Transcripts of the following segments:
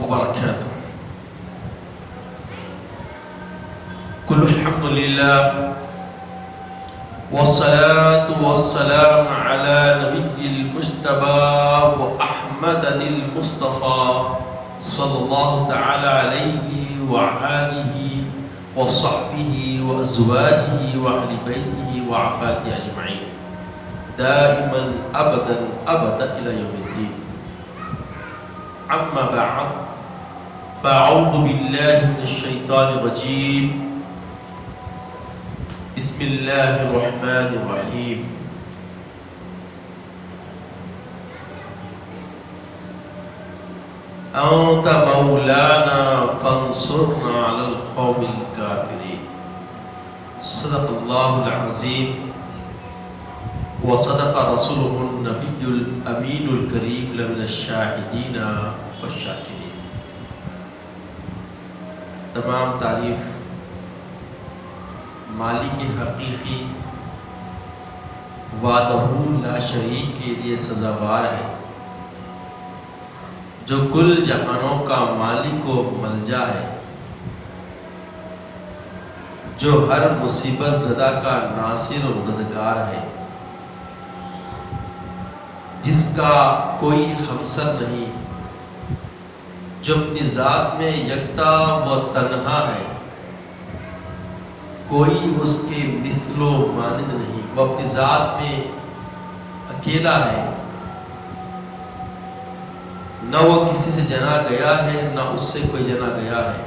وبركاته. كل الحمد لله والصلاة والسلام على نبي المجتبى وأحمد المصطفى صلى الله تعالى عليه وآله وصحبه وأزواجه وأهل بيته وعفاته أجمعين دائما أبدا أبدا إلى يوم الدين. أما بعد فأعوذ بالله من الشيطان الرجيم. بسم الله الرحمن الرحيم. أنت مولانا فانصرنا على القوم الكافرين. صدق الله العظيم وصدق رسوله النبي الأمين الكريم لمن الشاهدين والشاكرين. تمام تعریف مالک حقیقی وحدہ لا شریک کے لیے سزاوار ہے، جو کل جہانوں کا مالک و ملجا ہے، جو ہر مصیبت زدہ کا ناصر و مددگار ہے، جس کا کوئی ہمسر نہیں، جو اپنی ذات میں یکتا و تنہا ہے، کوئی اس کے مثل و مانند نہیں، وہ اپنی ذات میں اکیلا ہے، نہ وہ کسی سے جنا گیا ہے نہ اس سے کوئی جنا گیا ہے،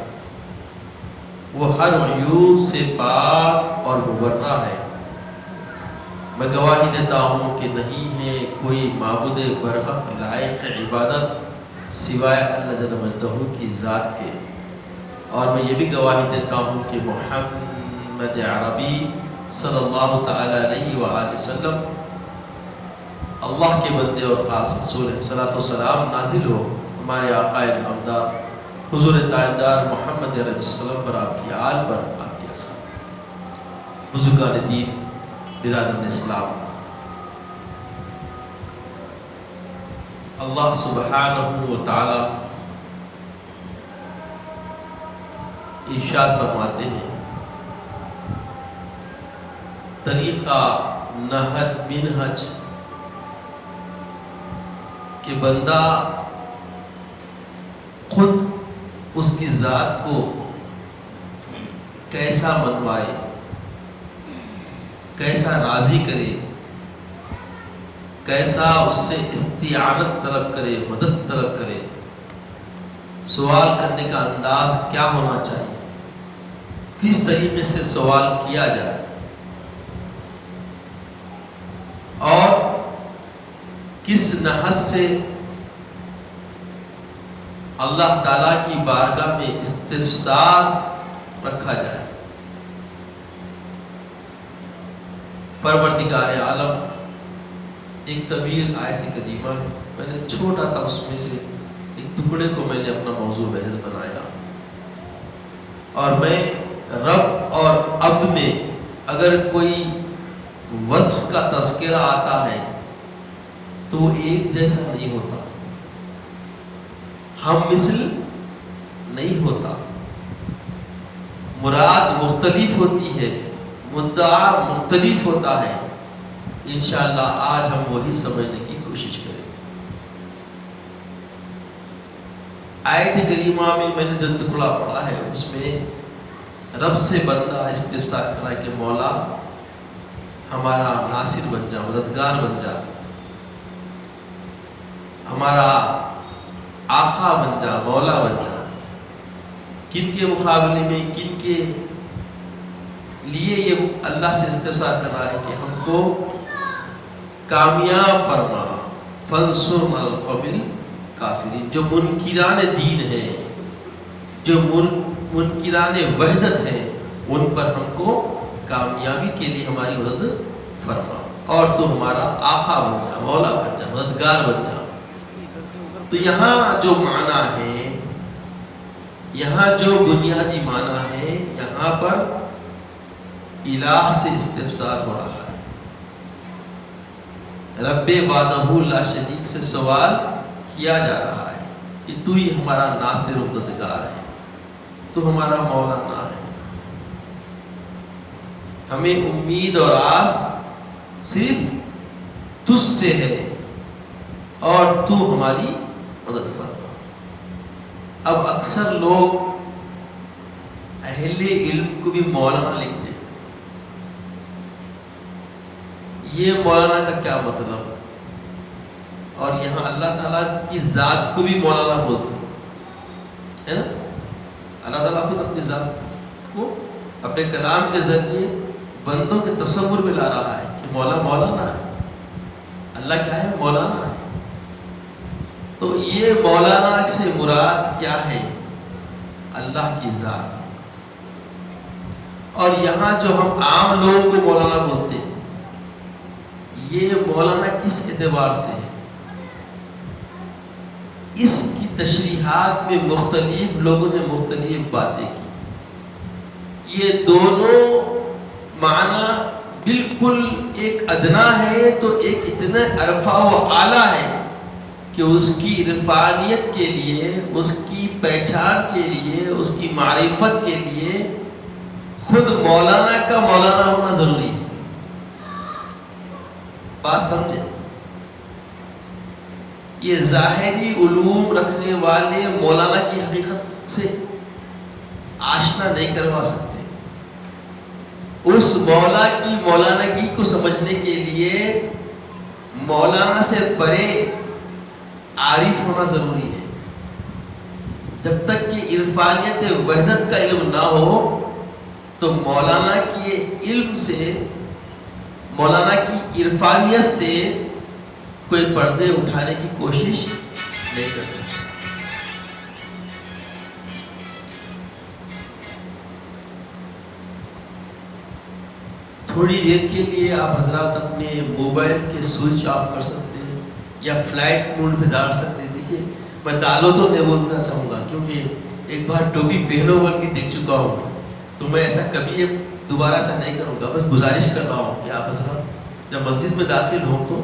وہ ہر عیوب سے پاک اور مبرہ ہے۔ میں گواہی دیتا ہوں کہ نہیں ہے کوئی معبود برحق لائق عبادت سوائے اللہ جل مجدہ کی ذات کے، اور میں یہ بھی گواہی دیتا ہوں کہ محمد عربی صلی اللہ تعالی علیہ وآلہ وسلم اللہ کے بندے اور خاص رسول ہے۔ صلاۃ و سلام نازل ہو ہمارے آقا نامدار حضور تاجدار محمد علیہ وسلم پر، آپ کی آل پر، آپ کے اصحاب، بزرگان دین، برادران اسلام۔ اللہ سبحانہ و تعالی ارشاد فرماتے ہیں، طریقہ نہج منہج کہ بندہ خود اس کی ذات کو کیسا منوائے، کیسا راضی کرے، کیسا اس سے استعانت طلب کرے، مدد طلب کرے، سوال کرنے کا انداز کیا ہونا چاہیے، کس طریقے سے سوال کیا جائے، اور کس نحس سے اللہ تعالیٰ کی بارگاہ میں استفسار رکھا جائے۔ پروردگار عالم ایک طویل آیت کریمہ ہے، میں نے چھوٹا سا اس میں سے ایک ٹکڑے کو میں نے اپنا موضوع بحث بنایا، اور میں رب اور عبد میں اگر کوئی وصف کا تذکرہ آتا ہے تو وہ ایک جیسا نہیں ہوتا، ہم مثل نہیں ہوتا، مراد مختلف ہوتی ہے، مدعا مختلف ہوتا ہے۔ انشاءاللہ آج ہم وہی سمجھنے کی کوشش کریں۔ آیت کریمہ میں نے جو ٹکڑا پڑھا ہے اس میں رب سے بندہ استفسار کرا کہ مولا ہمارا ناصر بن جا، مددگار بن جا، ہمارا آقا بن جا، مولا بن جا۔ کن کے مقابلے میں، کن کے لیے یہ اللہ سے استفسار کر رہا ہے کہ ہم کو کامیاب فرما، فانصرنا علی القوم الکافرین۔ جو منکران دین ہیں، جو منکران وحدت ہیں، ان پر ہم کو کامیابی کے لیے ہماری مدد فرما، اور تو ہمارا آقا بن جا، مولا بن جا، مددگار بن جا۔ تو یہاں جو معنی ہے، یہاں جو بنیادی معنی ہے، یہاں پر الہ سے استفسار ہو رہا ہے، رب وحدہ لا شریک سے سوال کیا جا رہا ہے۔ کہ تو ہی ہمارا ناصر و مددگار ہے، تو ہمارا مولانا ہے، ہمیں امید اور آس صرف تجھ سے ہے اور تو ہماری مدد فرما۔ اب اکثر لوگ اہل علم کو بھی مولانا لکھتے ہیں، یہ مولانا کا کیا مطلب؟ اور یہاں اللہ تعالیٰ کی ذات کو بھی مولانا بولتے ہیں، ہے نا؟ اللہ تعالیٰ خود اپنی ذات کو اپنے کلام کے ذریعے بندوں کے تصور میں لا رہا ہے کہ مولانا ہے، اللہ کیا ہے؟ مولانا ہے۔ تو یہ مولانا سے مراد کیا ہے؟ اللہ کی ذات۔ اور یہاں جو ہم عام لوگوں کو مولانا بولتے ہیں، یہ مولانا کس اعتبار سے ہے؟ اس کی تشریحات میں مختلف لوگوں نے مختلف باتیں کی۔ یہ دونوں معنی بالکل ایک ادنا ہے تو ایک اتنا عرفہ و اعلیٰ ہے کہ اس کی عرفانیت کے لیے، اس کی پہچان کے لیے، اس کی معرفت کے لیے خود مولانا کا مولانا ہونا ضروری ہے۔ بات سمجھے؟ یہ ظاہری علوم رکھنے والے مولانا کی حقیقت سے آشنا نہیں کروا سکتے۔ اس مولا کی مولانگی کو سمجھنے کے لیے مولانا سے پرے عارف ہونا ضروری ہے۔ جب تک کہ عرفانیت وحدت کا علم نہ ہو تو مولانا کے علم سے، مولانا کی عرفانیت سے کوئی پردے اٹھانے کی کوشش نہیں کر سکتا۔ تھوڑی دیر کے لیے آپ حضرات اپنے موبائل کے سوئچ آف کر سکتے ہیں یا فلائٹ موڈ پہ ڈال سکتے ہیں۔ دیکھیے میں ڈالو تو نہیں بولنا چاہوں گا کیونکہ ایک بار ٹوپی پہنو بول کے دیکھ چکا ہوں، تو میں ایسا کبھی دوبارہ سے نہیں کروں گا۔ بس گزارش کر رہا ہوں کہ آپ حضرات جب مسجد میں داخل ہوں تو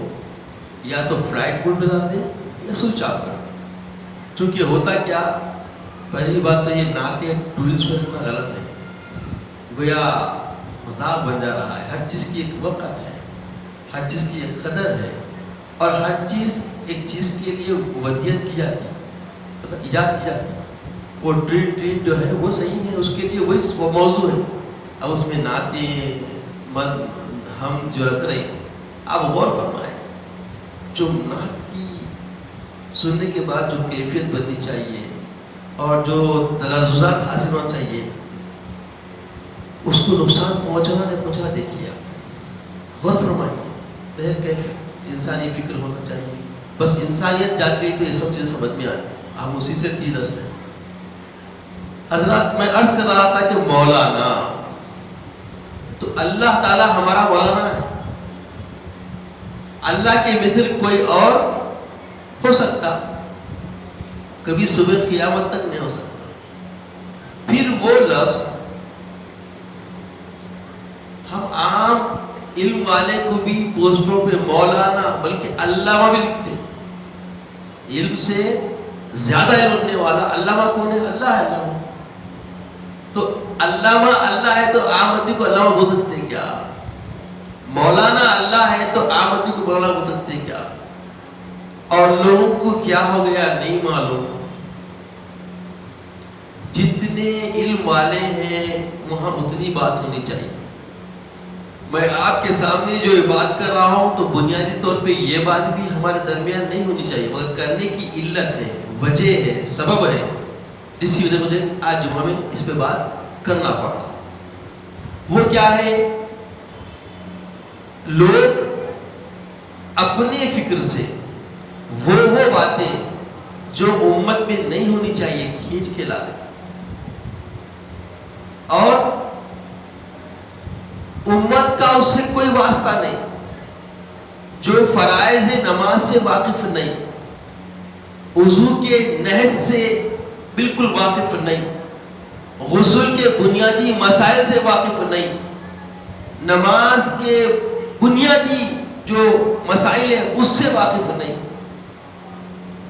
یا تو فلائٹ موڈ میں ڈال دیں یا سوئچ آف کر دیں۔ چونکہ ہوتا کیا، پہلی بات تو یہ نعتیں ٹورسٹ میں رکھنا غلط ہے، گویا مذاق بن جا رہا ہے۔ ہر چیز کی ایک وقت ہے، ہر چیز کی ایک قدر ہے، اور ہر چیز ایک چیز کے لیے ودیت کی جاتی ہے، مطلب ایجاد کی جاتی ہے۔ وہ ٹریٹ جو ہے وہ صحیح ہے، اس کے لیے وہ موضوع ہے۔ اب اس میں نعتیں ہم جو رکھ رہے ہیں، آپ غور فرمائیں، جو نعت کی سننے کے بعد جو کیفیت بننی چاہیے اور جو تلذذات حاصل ہونا چاہیے، اس کو نقصان پہنچنا نہیں پہنچنا دیکھیے آپ، غور فرمائیے۔ بہر کیف انسانی فکر ہونا چاہیے، بس انسانیت جاگ گئی تو یہ سب چیزیں سمجھ میں آتی، ہم اسی سے تیرست ہیں۔ حضرات میں عرض کر رہا تھا کہ مولانا، تو اللہ تعالیٰ ہمارا مولانا ہے۔ اللہ کے مثل کوئی اور ہو سکتا؟ کبھی صبح قیامت تک نہیں ہو سکتا۔ پھر وہ لفظ ہم عام علم والے کو بھی پوسٹوں پہ مولانا بلکہ علامہ بھی لکھتے ہیں۔ علم سے زیادہ علم رکھنے والا علامہ کون ہے؟ اللہ ہے۔ علامہ تو علامہ اللہ ہے تو عام آدمی کو علامہ بول سکتے ہیں کیا؟ مولانا اللہ ہے تو عام آدمی کو مولانا بول سکتے ہیں کیا؟ اور لوگوں کو کیا ہو گیا نہیں معلوم، جتنے علم والے ہیں وہاں اتنی بات ہونی چاہیے۔ میں آپ کے سامنے جو بات کر رہا ہوں تو بنیادی طور پہ یہ بات بھی ہمارے درمیان نہیں ہونی چاہیے، مگر کرنے کی علت ہے، وجہ ہے، سبب ہے، جس کی وجہ مجھے آج جمعہ میں اس پہ بات کرنا پڑا۔ وہ کیا ہے؟ لوگ اپنے فکر سے وہ باتیں جو امت میں نہیں ہونی چاہیے کھینچ کے لا دیں، اور امت کا اس سے کوئی واسطہ نہیں، جو فرائض نماز سے واقف نہیں، وضو کے نحس سے بالکل واقف نہیں، غسل کے بنیادی مسائل سے واقف نہیں، نماز کے بنیادی جو مسائل ہیں اس سے واقف نہیں،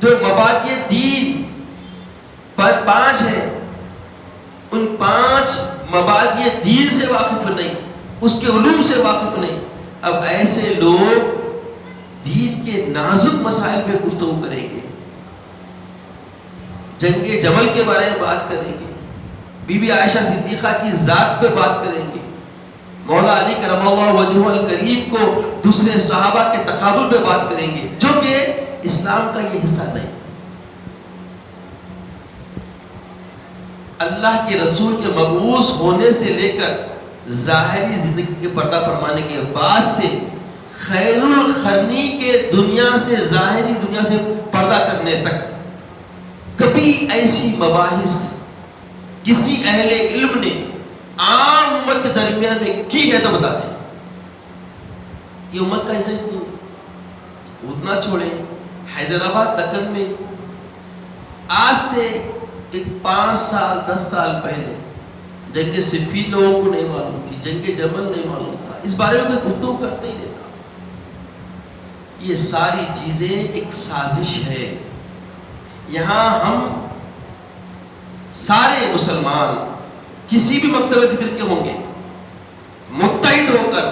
جو مبادئ دین پانچ ہیں، ان 5 مبادئ دین سے واقف نہیں، اس کے علوم سے واقف نہیں. اب ایسے لوگ دین کے نازک مسائل پہ گفتگو کریں گے، جنگ جمل کے بارے میں بات کریں گے، بی بی عائشہ صدیقہ کی ذات پہ بات کریں گے، مولا علی کرم اللہ وجہہ الکریم کو دوسرے صحابہ کے تقابل پہ بات کریں گے، جو کہ اسلام کا یہ حصہ نہیں. اللہ کے رسول کے مبعوث ہونے سے لے کر ظاہری زندگی کے پردہ فرمانے کے بعد سے خیر القرنی کے دنیا سے، ظاہری دنیا سے پردہ کرنے تک کبھی ایسی مباحث کسی اہل علم نے عام امت کے درمیان میں کی ہے تو بتا دیں. یہ امت کا حصہ اس نہیں. اتنا چھوڑے، حیدرآباد دکن میں آج سے 5 سال 10 سال پہلے جنگ صفین لوگوں کو نہیں معلوم تھی، جنگ جمل نہیں معلوم تھا، اس بارے میں کوئی گفتگو کرتے ہی نہیں تھا. یہ ساری چیزیں ایک سازش ہے. یہاں ہم سارے مسلمان کسی بھی مکتب فکر کے ہوں گے، متحد ہو کر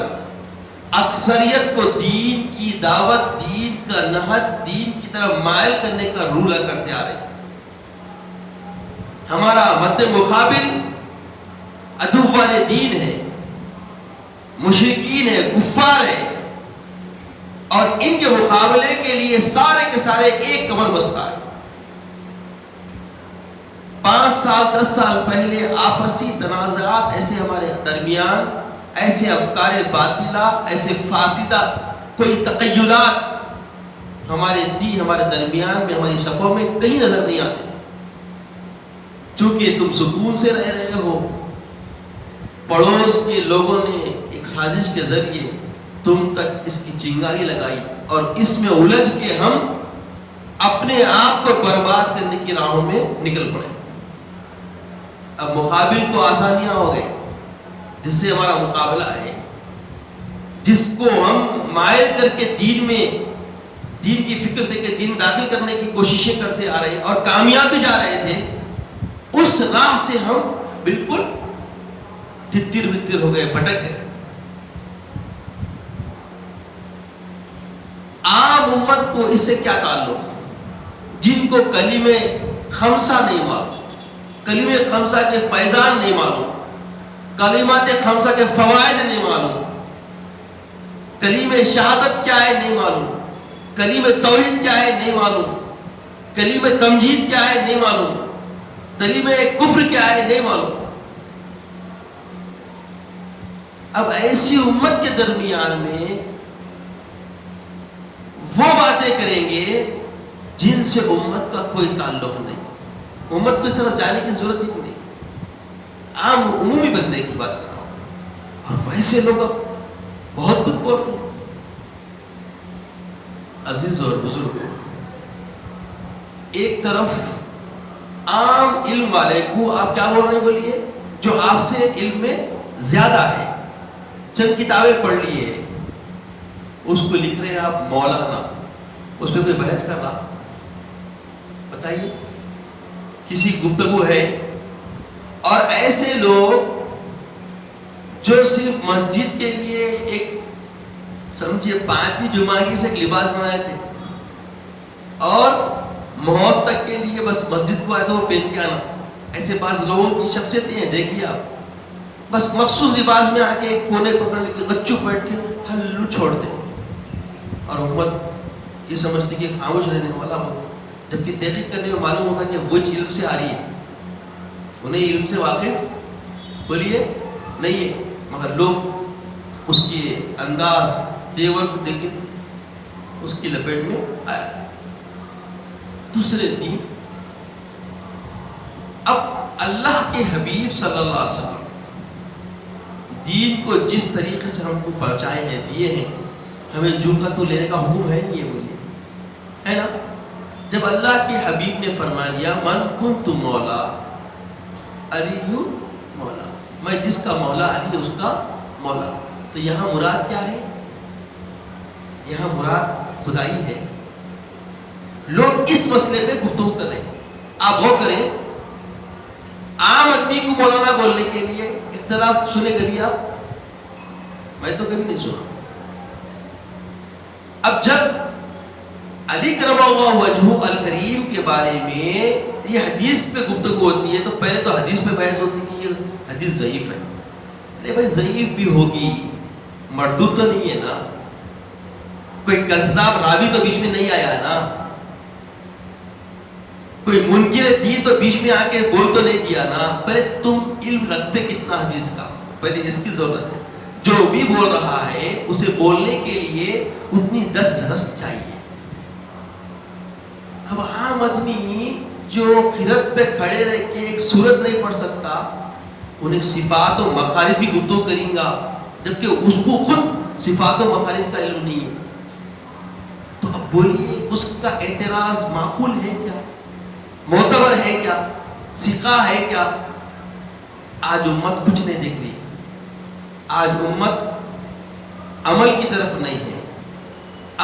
اکثریت کو دین کی دعوت، دین کا نہج، دین کی طرف مائل کرنے کا رول کرتے آ رہے ہیں. ہمارا مد مقابل عدوان دین ہے، مشرکین ہے، کفار ہے، اور ان کے مقابلے کے لیے سارے کے سارے ایک کمر بستہ ہے. 5 سال 10 سال پہلے آپسی تنازعات ایسے ہمارے درمیان، ایسے افکار باطلہ، ایسے فاسدہ کوئی تقیلات ہمارے درمیان میں، ہماری صفوں میں کہیں نظر نہیں آتے تھے. چونکہ تم سکون سے رہ رہے ہو، پڑوس کے لوگوں نے ایک سازش کے ذریعے تم تک اس کی چنگاری لگائی، اور اس میں الجھ کے ہم اپنے آپ کو برباد کرنے کی راہوں میں نکل پڑے. اب مقابل کو آسانیاں ہو گئی، جس سے ہمارا مقابلہ ہے، جس کو ہم مائل کر کے دین میں، دین کی فکر دے کے دین داخل کرنے کی کوششیں کرتے آ رہے ہیں اور کامیاب بھی جا رہے تھے، اس راہ سے ہم بالکل تتر بتر ہو گئے، بھٹک گئے. عام امت کو اس سے کیا تعلق؟ جن کو کلمہ خمسہ نہیں معلوم، کلمہ خمسہ کے فیضان نہیں معلوم، کلمات خمسہ کے فوائد نہیں معلوم، کلمہ شہادت کیا ہے نہیں معلوم، کلمہ توحید کیا ہے نہیں معلوم، کلمہ تمجید کیا ہے نہیں معلوم، کلمہ کفر کیا ہے نہیں معلوم. اب ایسی امت کے درمیان میں وہ باتیں کریں گے جن سے امت کا کوئی تعلق نہیں. امت کو اس طرف جانے کی ضرورت ہی نہیں. عام عمومی بندے کی بات کر رہا ہوں، اور ویسے لوگ اب بہت کچھ بول رہے ہیں. عزیز اور بزرگ، ایک طرف عام علم والے کو آپ کیا بول رہے ہیں؟ بولیے، جو آپ سے علم میں زیادہ ہے، چند کتابیں پڑھ لی ہے، اس کو لکھ رہے ہیں آپ مولانا، اس پہ کوئی بحث کر رہا؟ بتائیے، کسی گفتگو ہے؟ اور ایسے لوگ جو صرف مسجد کے لیے ایک سمجھے 5ویں جمعہ سے ایک لباس بنائے تھے، اور موت تک کے لیے بس مسجد کو آئے تو وہ پہن کے آنا. ایسے بعض لوگوں کی شخصیتیں ہیں، دیکھیے آپ، بس مخصوص لباس میں آ کے ایک کونے پکڑ لے کے گچو بیٹھ کے ہلو چھوڑ دیں، اور امت یہ سمجھتی کہ خاموش رہنے والا ہو، جبکہ تحقیق کرنے میں معلوم ہوگا کہ وہ علم سے آ رہی ہے. انہیں علم سے واقف بولیے نہیں ہے، مگر لوگ اس کے انداز تیور کو دیکھ کے اس کی لپیٹ میں آیا. دوسرے دین، اب اللہ کے حبیب صلی اللہ علیہ وسلم دین کو جس طریقے سے ہم کو پہنچائے ہیں، دیے ہیں، ہمیں جو کا تو لینے کا حکم ہے نہیں ہے، بولیے ہے نا؟ جب اللہ کے حبیب نے فرما دیا من کنت مولا علی مولا، میں جس کا مولا علی اس کا مولا، تو یہاں مراد کیا ہے؟ یہاں مراد خدائی ہے. لوگ اس مسئلے پہ گفتگو کر رہے ہیں. آپ وہ کریں عام آدمی کو مولانا بولنے کے لیے اختلاف سنے کبھی آپ؟ میں تو کبھی نہیں سنا. اب جب علی کرم اللہ وجہہ الکریم کے بارے میں یہ حدیث پہ گفتگو ہوتی ہے تو پہلے تو حدیث پہ بحث ہوتی ہے کہ یہ حدیث ضعیف ہے. ارے بھائی ضعیف بھی ہوگی، مردود تو نہیں ہے نا، کوئی کذاب راوی تو بیچ میں نہیں آیا نا، کوئی منکر دین تو بیچ میں آ کے بول تو نہیں دیا نا. پہلے تم علم رکھتے کتنا حدیث کا، پہلے اس کی ضرورت ہے. جو بھی بول رہا ہے اسے بولنے کے لیے اتنی دسترس چاہیے. اب عام آدمی جو قرت پہ کھڑے رہ کے ایک سورت نہیں پڑھ سکتا، انہیں صفات و مخارج کی گفتگو کریں گا جبکہ اس کو خود صفات و مخارج کا علم نہیں ہے. تو اب بولیے اس کا اعتراض معقول ہے کیا، معتبر ہے کیا، ثقہ ہے کیا؟ آج امت کچھ نہیں دیکھ رہی. آج امت عمل کی طرف نہیں ہے.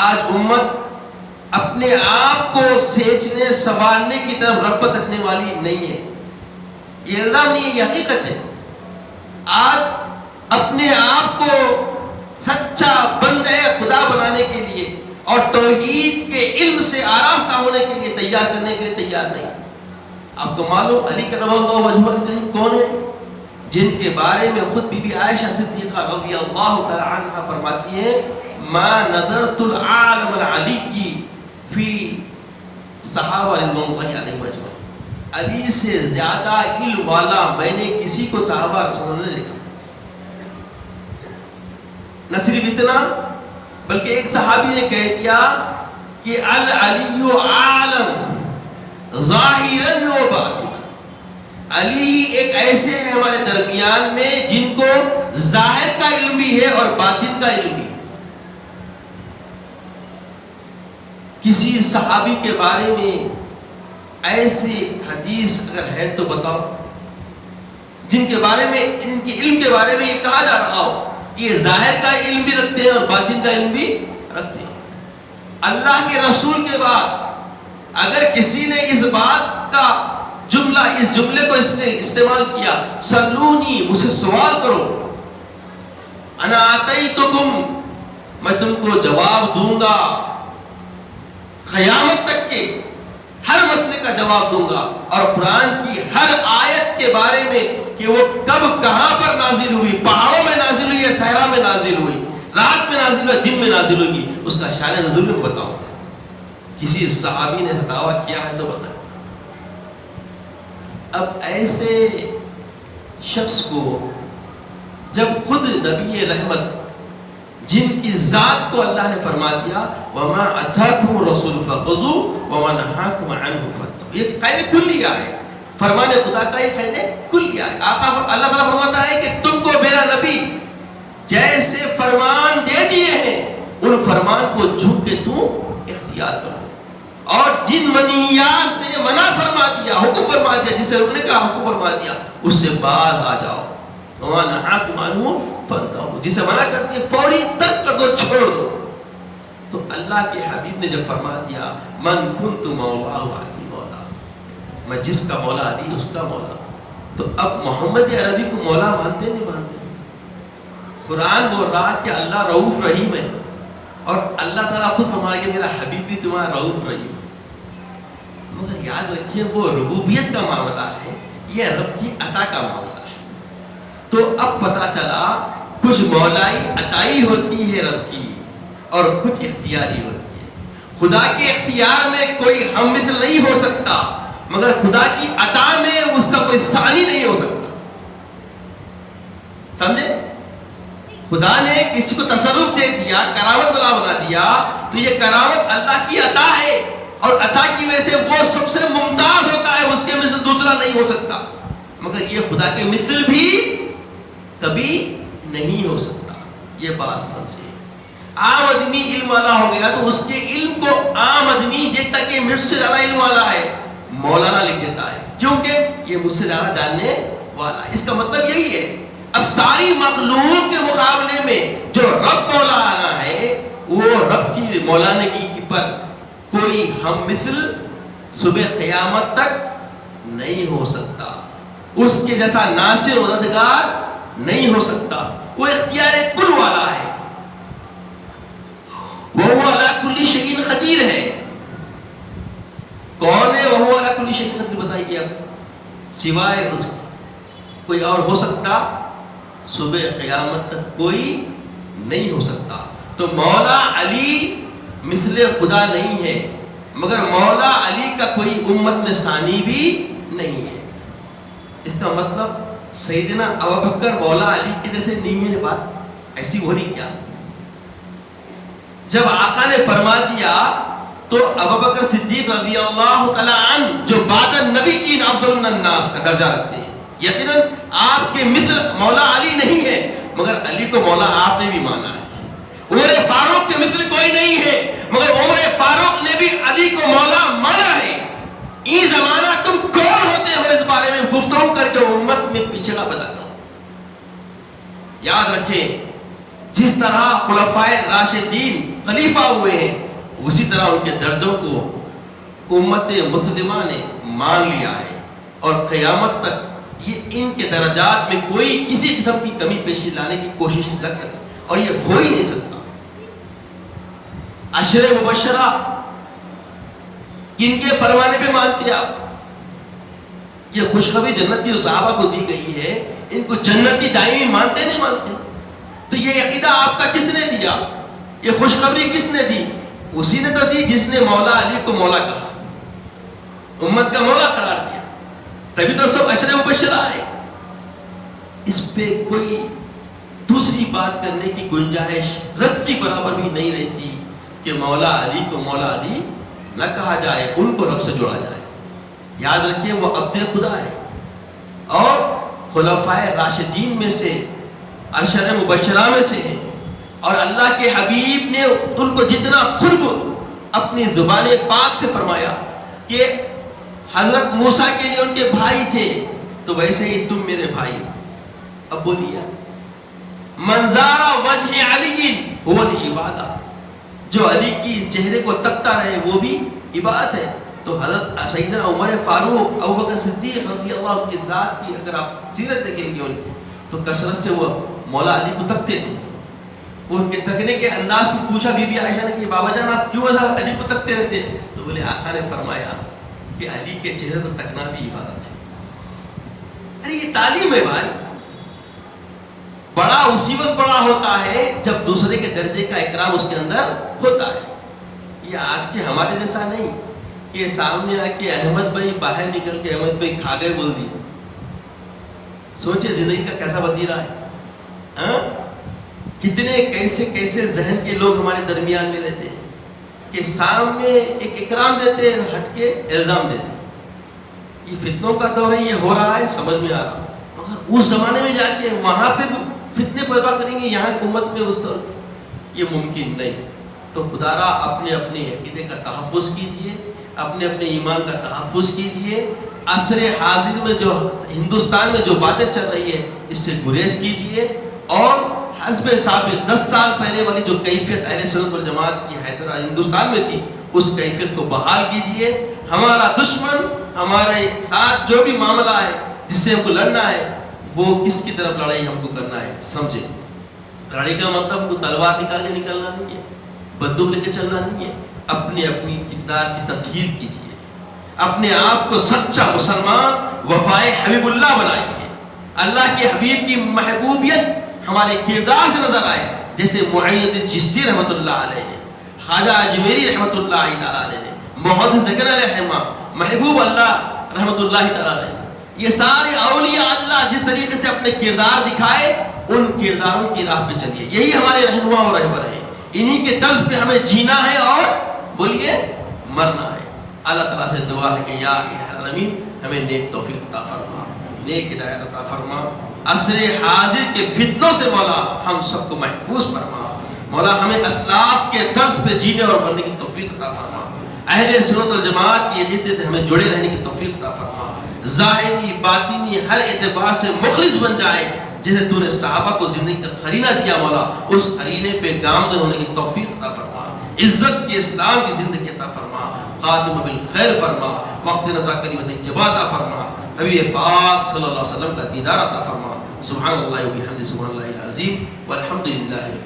آج امت اپنے آپ کو سیچنے سنبھالنے کی طرف رغبت رکھنے والی نہیں ہے. یہ الزام نہیں ہے، یہ حقیقت ہے. آج اپنے آپ کو سچا بندہ خدا بنانے کے لیے اور توحید کے علم سے آراستہ ہونے کے لیے تیار کرنے کے لیے تیار نہیں. آپ کو معلوم علی کرم اللہ وجہہ الکریم کون ہے؟ جن کے بارے میں خود بی بی عائشہ صدیقہ رضی اللہ تعالی عنہا فرماتی ہے ما نظرت العالم العلی فی صحابہ رضوان اللہ علیہ وسلم. علی سے زیادہ علم والا میں نے کسی کو صحابہ رسول اللہ نے دیکھا. نہ صرف اتنا بلکہ ایک صحابی نے کہہ دیا کہ العلی عالم ظاہرا و باطنا. علی ایک ایسے ہیں ہمارے درمیان میں جن کو ظاہر کا علم بھی ہے اور باطن کا علم بھی. کسی صحابی کے بارے میں ایسی حدیث اگر ہے تو بتاؤ جن کے بارے میں، ان کے علم کے بارے میں یہ کہا جا رہا ہو کہ یہ ظاہر کا علم بھی رکھتے ہیں اور باطن کا علم بھی رکھتے ہیں. اللہ کے رسول کے بعد اگر کسی نے اس بات کا جملہ، اس جملے کو اس نے استعمال کیا، سلونی، مجھ سے سوال کرو، انا آتیتکم، میں تم کو جواب دوں گا، قیامت تک کے ہر مسئلے کا جواب دوں گا. اور قرآن کی ہر آیت کے بارے میں کہ وہ کب کہاں پر نازل ہوئی، پہاڑوں میں نازل ہوئی یا صحرا میں نازل ہوئی، رات میں نازل ہوئی، دن میں نازل ہوگی، اس کا شان نزول میں بتاؤں گا. کسی صحابی نے دعویٰ کیا ہے تو بتائیں. اب ایسے شخص کو جب خود نبی رحمت جن کی ذات کو اللہ نے فرما دیا وَمَا أَتَاكُمُ الرَّسُولُ فَخُذُوهُ وَمَا نَهَاكُمْ عَنْهُ فَانْتَهُوا. یہ قید کلیہ ہے، فرمان خدا کا یہ قید کلیہ ہے. آقا اللہ تعالیٰ فرماتا ہے کہ تم کو میرا نبی جیسے فرمان دے دیے ہیں ان فرمان کو جھک کے تم اختیار کرو، اور جن منیات سے منع فرما دیا، حکم فرما دیا، جسے رکنے کا حکم فرما دیا، اس سے باز آ جاؤ. وَمَا نَهَاكُمْ عَنْهُ فَانْتَهُوا. جسے منع کرتے ہیں فوری ترک کر دو، چھوڑ دو. تو اللہ کے حبیب نے جب فرما دیا من كنت مولاه علی مولا، میں جس کا مولا علی اس کا مولا، تو اب محمد عربی کو مولا مانتے نہیں مانتے؟ قرآن بول رہا کہ اللہ رؤوف رحیم ہے، اور اللہ تعالیٰ خود فرمایا کہ میرا حبیب بھی تمہارا رؤوف رحیم. مگر یاد رکھیے وہ ربوبیت کا معاملہ ہے، یہ رب کی عطا کا معاملہ ہے. تو اب پتا چلا کچھ مولائی عطائی ہوتی ہے رب کی اور کچھ اختیاری ہوتی ہے. خدا کے اختیار میں کوئی ہم مثل نہیں ہو سکتا، مگر خدا کی عطا میں اس کا کوئی ثانی نہیں ہو سکتا. سمجھے؟ خدا نے کسی کو تصرف دے دیا، کرامت والا بنا دیا، تو یہ کرامت اللہ کی عطا ہے، اور عطا کی وجہ سے وہ سب سے ممتاز ہوتا ہے، اس کے مثل دوسرا نہیں ہو سکتا. مگر یہ خدا کے مثل بھی کبھی نہیں ہو سکتا. یہ بات سمجھے. عام آدمی علم والا ہو گیا تو اس کے علم کو عام آدمی دیکھتا کہ مجھ سے زیادہ علم والا ہے، مولانا لکھ دیتا ہے، کیونکہ یہ مجھ سے زیادہ جاننے والا ہے. اس کا مطلب یہی ہے اب ساری مخلوق کے مقابلے میں جو رب مولانا ہے، وہ رب کی مولانگی پر کوئی ہم مثل صبح قیامت تک نہیں ہو سکتا. اس کے جیسا ناصر و مددگار نہیں ہو سکتا. وہ اختیار کل والا ہے. وَهُوَ عَلَى كُلِّ شَيْءٍ قدیر ہے. کون ہے وَهُوَ عَلَى كُلِّ شَيْءٍ قدیر؟ بتائیے اب سوائے اس کوئی اور ہو سکتا؟ صبح قیامت تک کوئی نہیں ہو سکتا. تو مولا علی مثل خدا نہیں ہے، مگر مولا علی کا کوئی امت میں ثانی بھی نہیں ہے. اس کا مطلب سیدنا ابوبکر مولا علی کے جیسے نہیں ہے. بات ایسی ہو رہی کیا؟ جب آقا نے فرما دیا تو ابوبکر صدیق رضی اللہ تعالی عنہ جو بعد النبیین افضل الناس کا درجہ رکھتے ہیں، یقیناً آپ کے مثل مولا علی نہیں ہے، مگر علی کو مولا آپ نے بھی مانا ہے. عمر فاروق کے مثل کوئی نہیں ہے، مگر عمر فاروق نے بھی علی کو مولا مانا ہے. یہ زمانہ تم کون ہوتے ہو اس بارے میں گفتگو کر کے امت میں پچھڑا پیدا کرو. یاد رکھیں، جس طرح خلفائے راشدین خلیفہ ہوئے ہیں، اسی طرح ان کے درجوں کو امت مسلمہ نے مان لیا ہے، اور قیامت تک یہ ان کے درجات میں کوئی کسی قسم کی کمی پیشی لانے کی کوشش نہ کرے، اور یہ ہو ہی نہیں سکتا. عشر مبشرہ کن کے فرمانے پہ مانتے آپ؟ یہ خوشخبری جنت کی جو صحابہ کو دی گئی ہے، ان کو جنتی دائمی مانتے نہیں مانتے؟ تو یہ عقیدہ آپ کا کس نے دیا؟ یہ خوشخبری کس نے دی؟ اسی نے تو دی جس نے مولا علی کو مولا کہا، امت کا مولا قرار دیا. تبھی تو سب عشر مبشرہ آئے. اس پہ کوئی دوسری بات کرنے کی گنجائش رتی برابر بھی نہیں رہتی کہ مولا علی کو مولا علی نہ کہا جائے، ان کو رب سے جوڑا جائے. یاد رکھیے وہ عبد خدا ہے، اور خلفائے راشدین میں سے، عشر مبشرہ میں سے ہیں. اور اللہ کے حبیب نے ان کو جتنا قرب اپنی زبان پاک سے فرمایا کہ حضرت موسیٰ کے لیے ان کے بھائی تھے، تو ویسے ہی تم میرے بھائی. اب بولیے، منظار وجہ علی هو العبادہ، جو علی کی چہرے کو تکتا رہے وہ بھی عبادت ہے. تو حضرت سیدنا عمر فاروق، ابوبکر صدیق رضی اللہ عنہ کی ذات کی اگر آپ سیرت دیکھیں گے ان کی، تو کثرت سے وہ مولا علی کو تکتے تھے. ان کے تکنے کے انداز کو پوچھا بی بی عائشہ نے کہ بابا جان آپ کیوں علی کو تکتے رہتے؟ تو بولے آقا نے فرمایا کہ علی کے چہرے کو تکنا بھی عبادت ہے. ارے یہ تعلیم ہے بھائی. بڑا اسی وقت بڑا ہوتا ہے جب دوسرے کے درجے کا اکرام اس کے اندر ہوتا ہے. یہ آج کے ہمارے جیسا نہیں کہ سامنے آ کے احمد بھائی باہر نکل کے احمد بھائی کھا گئے بول دی. سوچے زندگی کا کیسا وتیرہ ہے. کتنے کیسے کیسے ذہن کے لوگ ہمارے درمیان میں رہتے ہیں کہ سامنے ایک اکرام دیتے ہیں، ہٹ کے الزام دیتے ہیں. یہ فتنوں کا دور ہے، یہ ہو رہا ہے، سمجھ میں آ رہا. مگر اس زمانے میں جا کے وہاں پہ فتنے پیدا کریں گے، یہاں امت میں اس طور یہ ممکن نہیں. تو خدا را اپنے اپنے عقیدے کا تحفظ کیجئے، اپنے اپنے ایمان کا تحفظ کیجئے. عصر حاضر میں جو ہندوستان میں جو باتیں چل رہی ہے اس سے گریز کیجئے، اور حسب ثابت 10 سال پہلے والی جو کیفیت اہل سنت والجماعت کی حیدرآباد ہندوستان میں تھی اس کیفیت کو بحال کیجئے. ہمارا دشمن ہمارے ساتھ جو بھی معاملہ ہے جس سے ہم کو لڑنا ہے، وہ کس کی طرف لڑائی ہم کو کرنا ہے سمجھے. لڑائی کا مطلب کو تلوار نکال کے نکلنا نہیں ہے، بندوق لے کے چلنا نہیں ہے. اپنے اپنی کردار کی تطہیر کیجئے، اپنے آپ کو سچا مسلمان وفائے حبیب اللہ بنائیے. اللہ کے حبیب کی محبوبیت ہمارے کردار سے نظر آئے، جیسے معین الدین چشتی رحمۃ اللہ علیہ نے، خواجہ اجمیری رحمۃ اللہ تعالیٰ علیہ نے، محدث دکن رحمہ، محبوب اللہ رحمۃ اللہ تعالیٰ علیہ. یہ سارے اولیاء اللہ جس طریقے سے اپنے کردار دکھائے، ان کرداروں کی راہ پہ چلیے. یہی ہمارے رہنما اور رہبر ہیں. انہی کے طرز پہ ہمیں جینا ہے اور بولیے مرنا ہے. اللہ تعالیٰ سے دعا ہے کہ یا الہ العالمین ہمیں نیک توفیق عطا فرما، نیک ہدایت عطا فرما. عصر حاضر کے فتنوں سے مولا ہم سب کو محفوظ فرما. مولا ہمیں اسلاف کے طرز پہ جینے اور مرنے کی توفیق عطا فرما. اہل سنت والجماعت کی عقیدے سے ہمیں جڑے رہنے کی توفیق عطا فرما. ظاہری باطنی ہر اعتبار سے مخلص بن جائے. جیسے تو نے صحابہ کو زندگی کا قرینہ دیا مولا، اس قرینے پہ گامزن ہونے کی توفیق عطا فرما. عزت کے اسلام کی زندگی عطا فرما. خاتمہ بالخیر فرما. وقت نزا کریمت انجبا عطا فرما. حبیب پاک صلی اللہ علیہ وسلم کا دیدار عطا فرما. سبحان اللہ و بحمدہ، سبحان اللہ العظیم والحمد للہ.